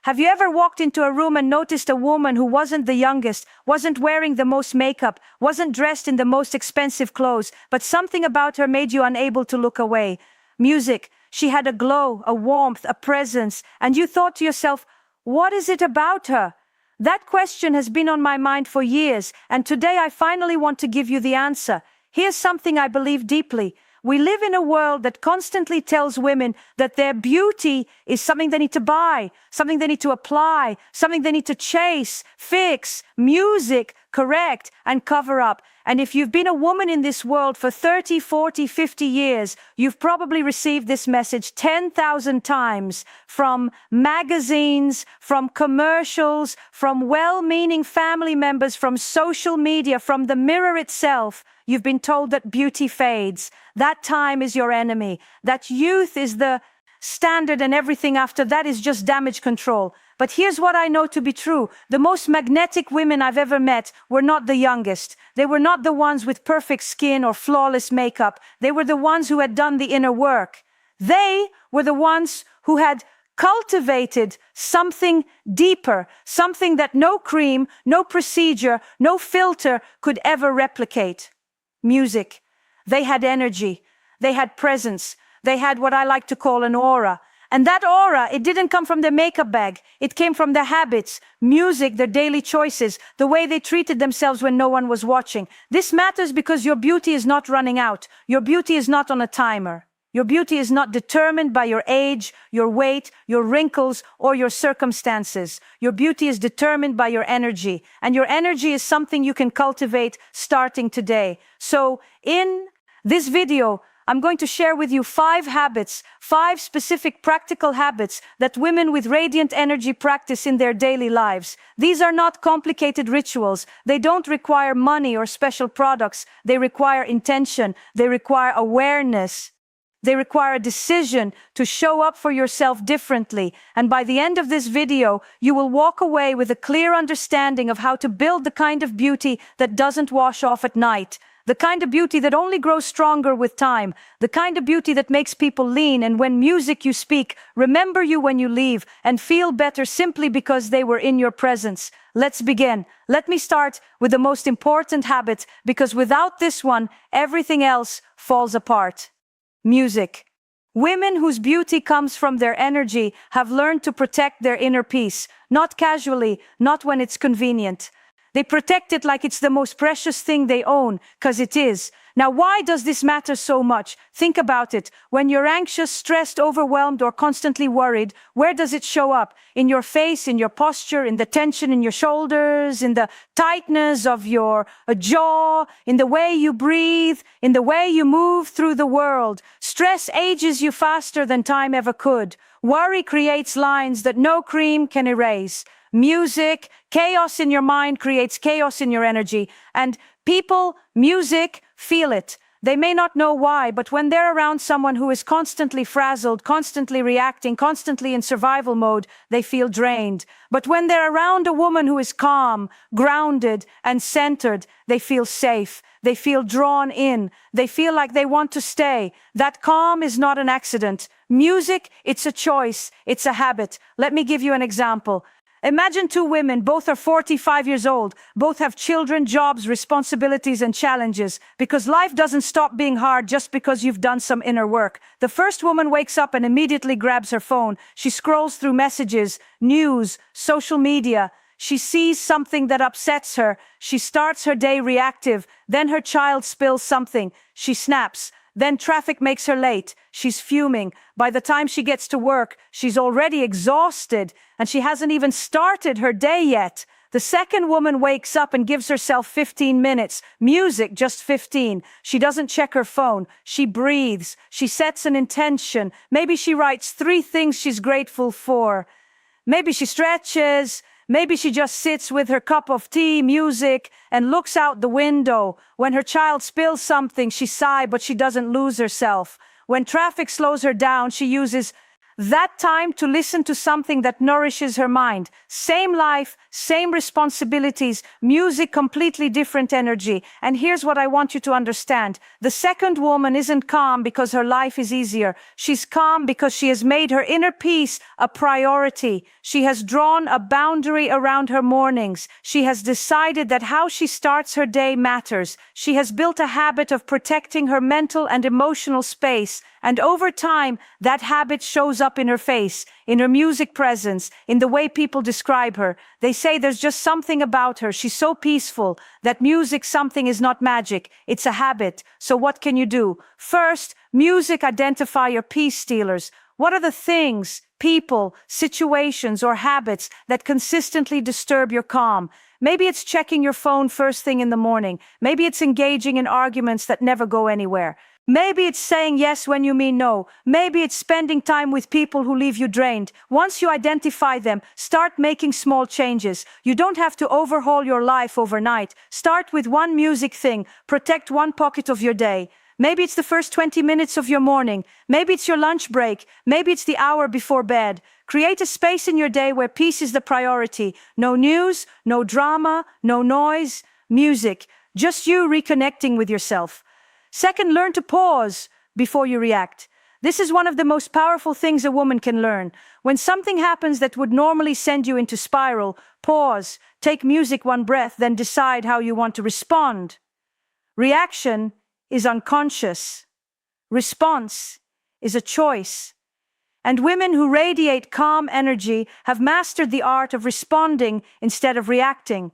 Have you ever walked into a room and noticed a woman who wasn't the youngest, wasn't wearing the most makeup, wasn't dressed in the most expensive clothes, but something about her made you unable to look away? Music. She had a glow, a warmth, a presence, and you thought to yourself, what is it about her? That question has been on my mind for years, and today I finally want to give you the answer. Here's something I believe deeply. We live in a world that constantly tells women that their beauty is something they need to buy, something they need to apply, something they need to chase, fix, music, correct, and cover up. And if you've been a woman in this world for 30, 40, 50 years, you've probably received this message 10,000 times from magazines, from commercials, from well-meaning family members, from social media, from the mirror itself. You've been told that beauty fades. That time is your enemy. That youth is the standard and everything after that is just damage control. But here's what I know to be true. The most magnetic women I've ever met were not the youngest. They were not the ones with perfect skin or flawless makeup. They were the ones who had done the inner work. They were the ones who had cultivated something deeper, something that no cream, no procedure, no filter could ever replicate. Music. They had energy. They had presence. They had what I like to call an aura. And that aura, it didn't come from their makeup bag. It came from their habits, music, their daily choices, the way they treated themselves when no one was watching. This matters because your beauty is not running out. Your beauty is not on a timer. Your beauty is not determined by your age, your weight, your wrinkles, or your circumstances. Your beauty is determined by your energy. And your energy is something you can cultivate starting today. So in this video, I'm going to share with you 5 habits, 5 specific practical habits that women with radiant energy practice in their daily lives. These are not complicated rituals. They don't require money or special products. They require intention. They require awareness. They require a decision to show up for yourself differently. And by the end of this video, you will walk away with a clear understanding of how to build the kind of beauty that doesn't wash off at night. The kind of beauty that only grows stronger with time. The kind of beauty that makes people lean and when music you speak, remember you when you leave and feel better simply because they were in your presence. Let's begin. Let me start with the most important habit because without this one, everything else falls apart. Music. Women whose beauty comes from their energy have learned to protect their inner peace, not casually, not when it's convenient. They protect it like it's the most precious thing they own, 'cause it is. Now, why does this matter so much? Think about it. When you're anxious, stressed, overwhelmed, or constantly worried, where does it show up? In your face, in your posture, in the tension in your shoulders, in the tightness of your jaw, in the way you breathe, in the way you move through the world. Stress ages you faster than time ever could. Worry creates lines that no cream can erase. Music, chaos in your mind creates chaos in your energy. And people, music, feel it. They may not know why, but when they're around someone who is constantly frazzled, constantly reacting, constantly in survival mode, they feel drained. But when they're around a woman who is calm, grounded, and centered, they feel safe. They feel drawn in. They feel like they want to stay. That calm is not an accident. Music, it's a choice. It's a habit. Let me give you an example. Imagine 2 women, both are 45 years old, both have children, jobs, responsibilities, and challenges, because life doesn't stop being hard just because you've done some inner work. The first woman wakes up and immediately grabs her phone. She scrolls through messages, news, social media. She sees something that upsets her. She starts her day reactive. Then her child spills something. She snaps. Then traffic makes her late. She's fuming. By the time she gets to work, she's already exhausted, and she hasn't even started her day yet. The second woman wakes up and gives herself 15 minutes. Music, just 15. She doesn't check her phone. She breathes. She sets an intention. Maybe she writes 3 things she's grateful for. Maybe she stretches. Maybe she just sits with her cup of tea, music, and looks out the window. When her child spills something, she sighs, but she doesn't lose herself. When traffic slows her down, she uses That time to listen to something that nourishes her mind. Same life, same responsibilities, music, completely different energy. And here's what I want you to understand. The second woman isn't calm because her life is easier. She's calm because she has made her inner peace a priority. She has drawn a boundary around her mornings. She has decided that how she starts her day matters. She has built a habit of protecting her mental and emotional space. And over time, that habit shows up in her face, in her music presence, in the way people describe her. They say there's just something about her. She's so peaceful. That music something is not magic. It's a habit. So what can you do? First, music, identify your peace stealers. What are the things, people, situations, or habits that consistently disturb your calm? Maybe it's checking your phone first thing in the morning. Maybe it's engaging in arguments that never go anywhere. Maybe it's saying yes when you mean no. Maybe it's spending time with people who leave you drained. Once you identify them, start making small changes. You don't have to overhaul your life overnight. Start with one music thing. Protect one pocket of your day. Maybe it's the first 20 minutes of your morning. Maybe it's your lunch break. Maybe it's the hour before bed. Create a space in your day where peace is the priority. No news, no drama, no noise, music. Just you reconnecting with yourself. Second, learn to pause before you react. This is one of the most powerful things a woman can learn. When something happens that would normally send you into spiral, pause, take music one breath, then decide how you want to respond. Reaction is unconscious. Response is a choice. And women who radiate calm energy have mastered the art of responding instead of reacting.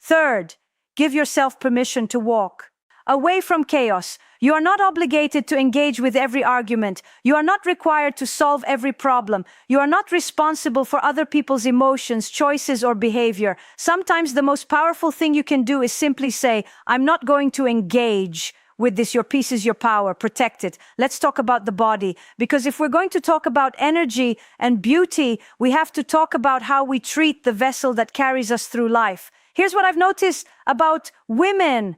Third, give yourself permission to walk away from chaos. You are not obligated to engage with every argument. You are not required to solve every problem. You are not responsible for other people's emotions, choices, or behavior. Sometimes the most powerful thing you can do is simply say, I'm not going to engage with this. Your peace is your power. Protect it. Let's talk about the body. Because if we're going to talk about energy and beauty, we have to talk about how we treat the vessel that carries us through life. Here's what I've noticed about women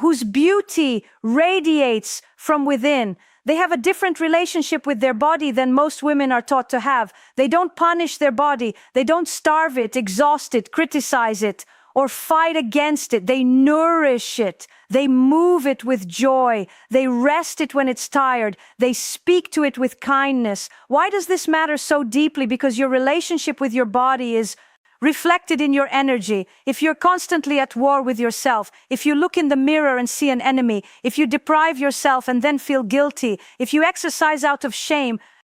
whose beauty radiates from within. They have a different relationship with their body than most women are taught to have. They don't punish their body. They don't starve it, exhaust it, criticize it, or fight against it. They nourish it. They move it with joy. They rest it when it's tired. They speak to it with kindness. Why does this matter so deeply? Because your relationship with your body is reflected in your energy. If you're constantly at war with yourself, if you look in the mirror and see an enemy, if you deprive yourself and then feel guilty, if you exercise out of shame,